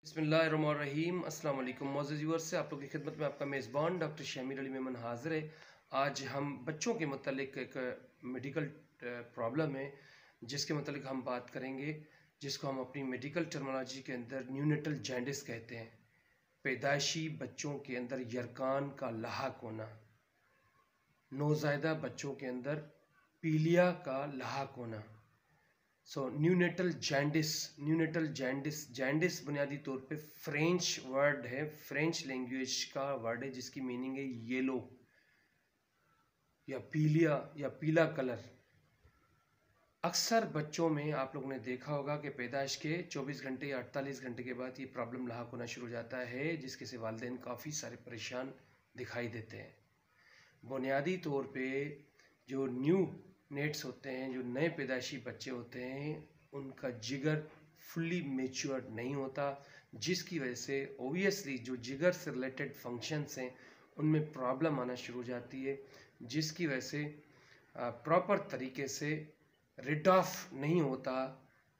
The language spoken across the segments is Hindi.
बिस्मिल्लाहिर्रहमानिर्रहीम। अस्सलाम वालेकुम मौजूद व्यूअर्स से आप लोग की खिदमत में आपका मेज़बान डॉक्टर शमीर अली मेमन हाज़िर है। आज हम बच्चों के मतलब एक मेडिकल प्रॉब्लम है जिसके मतलब हम बात करेंगे, जिसको हम अपनी मेडिकल टर्मिनोलॉजी के अंदर न्यूनेटल जॉन्डिस कहते हैं। पैदाइशी बच्चों के अंदर यरकान का लाहक होना, नौज़ायदा बच्चों के अंदर पीलिया का लाहक होना। न्यूनेटल जॉन्डिस जॉन्डिस बुनियादी तौर पे फ्रेंच वर्ड है, फ्रेंच लैंग्वेज का वर्ड है जिसकी मीनिंग है येलो या पीलिया या पीला कलर। अक्सर बच्चों में आप लोगों ने देखा होगा कि पैदाइश के 24 घंटे या 48 घंटे के बाद ये प्रॉब्लम लाहक होना शुरू हो जाता है, जिसके से वालिदैन काफ़ी सारे परेशान दिखाई देते हैं। बुनियादी तौर पे जो न्यू नेट्स होते हैं, जो नए पैदाइशी बच्चे होते हैं, उनका जिगर फुल्ली मेच्योर्ड नहीं होता, जिसकी वजह से ओबियसली जो जिगर से रिलेटेड फंक्शंस हैं उनमें प्रॉब्लम आना शुरू हो जाती है, जिसकी वजह से प्रॉपर तरीके से रिड ऑफ नहीं होता।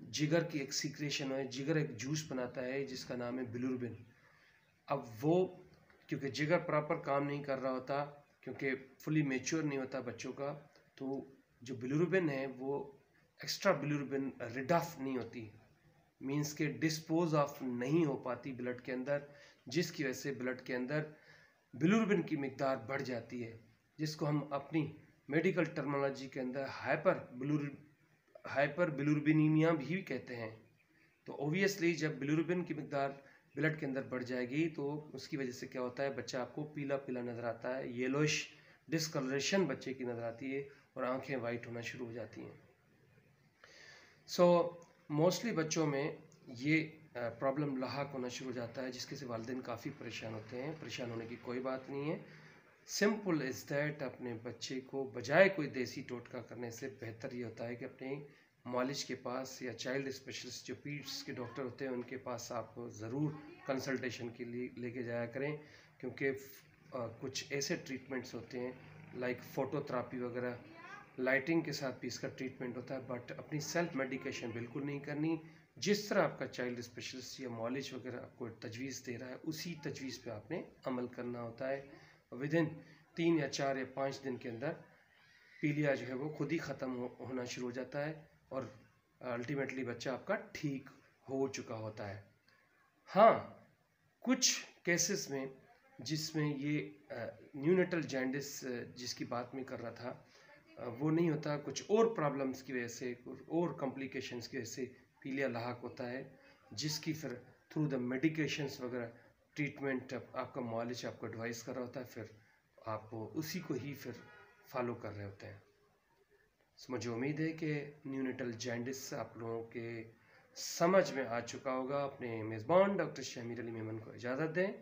जिगर की एक सीक्रेशन है, जिगर एक जूस बनाता है जिसका नाम है बिलिरुबिन। अब वो क्योंकि जिगर प्रॉपर काम नहीं कर रहा होता, क्योंकि फुली मेच्योर नहीं होता बच्चों का, तो जो बिलिरुबिन है वो एक्स्ट्रा बिलिरुबिन रिड ऑफ नहीं होती, मींस के डिस्पोज ऑफ नहीं हो पाती ब्लड के अंदर, जिसकी वजह से ब्लड के अंदर बिलिरुबिन की मिकदार बढ़ जाती है, जिसको हम अपनी मेडिकल टर्मिनोलॉजी के अंदर हाइपर बिलिरुबिनीमिया भी कहते हैं। तो ओबियसली जब बिलिरुबिन की मिकदार ब्लड के अंदर बढ़ जाएगी तो उसकी वजह से क्या होता है, बच्चा आपको पीला पीला नज़र आता है, येलोइश डिस्कलरेशन बच्चे की नज़र आती है और आंखें वाइट होना शुरू हो जाती हैं। मोस्टली बच्चों में ये प्रॉब्लम लाहक होना शुरू हो जाता है, जिसके से वालिदैन काफ़ी परेशान होते हैं। परेशान होने की कोई बात नहीं है, सिंपल इज़ दैट अपने बच्चे को बजाय कोई देसी टोटका करने से बेहतर ये होता है कि अपने मालिज के पास या चाइल्ड स्पेशलिस्ट जो पीड्स के डॉक्टर होते हैं उनके पास आप ज़रूर कंसल्टेशन के लिए लेके जाया करें, क्योंकि कुछ ऐसे ट्रीटमेंट्स होते हैं लाइक फोटोथेरेपी वगैरह, लाइटिंग के साथ भी इसका ट्रीटमेंट होता है, बट अपनी सेल्फ मेडिकेशन बिल्कुल नहीं करनी। जिस तरह आपका चाइल्ड स्पेशलिस्ट या मालिज वगैरह आपको तजवीज़ दे रहा है उसी तजवीज़ पे आपने अमल करना होता है। विद इन 3 या 4 या 5 दिन के अंदर पीलिया जो है वो खुद ही ख़त्म होना शुरू हो जाता है और अल्टीमेटली बच्चा आपका ठीक हो चुका होता है। हाँ, कुछ केसेस में जिसमें ये न्यूनेटल जॉन्डिस जिसकी बात मैं कर रहा था वो नहीं होता, कुछ और प्रॉब्लम्स की वजह से, कुछ और कॉम्प्लिकेशंस की वजह से पीलिया लाहक होता है, जिसकी फिर थ्रू द मेडिकेशंस वगैरह ट्रीटमेंट आपका मालिज आपको एडवाइस कर रहा होता है, फिर आप उसी को ही फिर फॉलो कर रहे होते हैं। मुझे उम्मीद है कि न्यूनेटल जॉन्डिस आप लोगों के समझ में आ चुका होगा। अपने मेज़बान डॉक्टर शमीर अली मेमन को इजाज़त दें।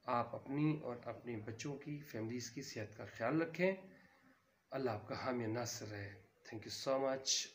आप अपनी और अपने बच्चों की, फैमिलीज़ की सेहत का ख्याल रखें। अल्लाह आपका हामी नासिर रहे। Thank you so much.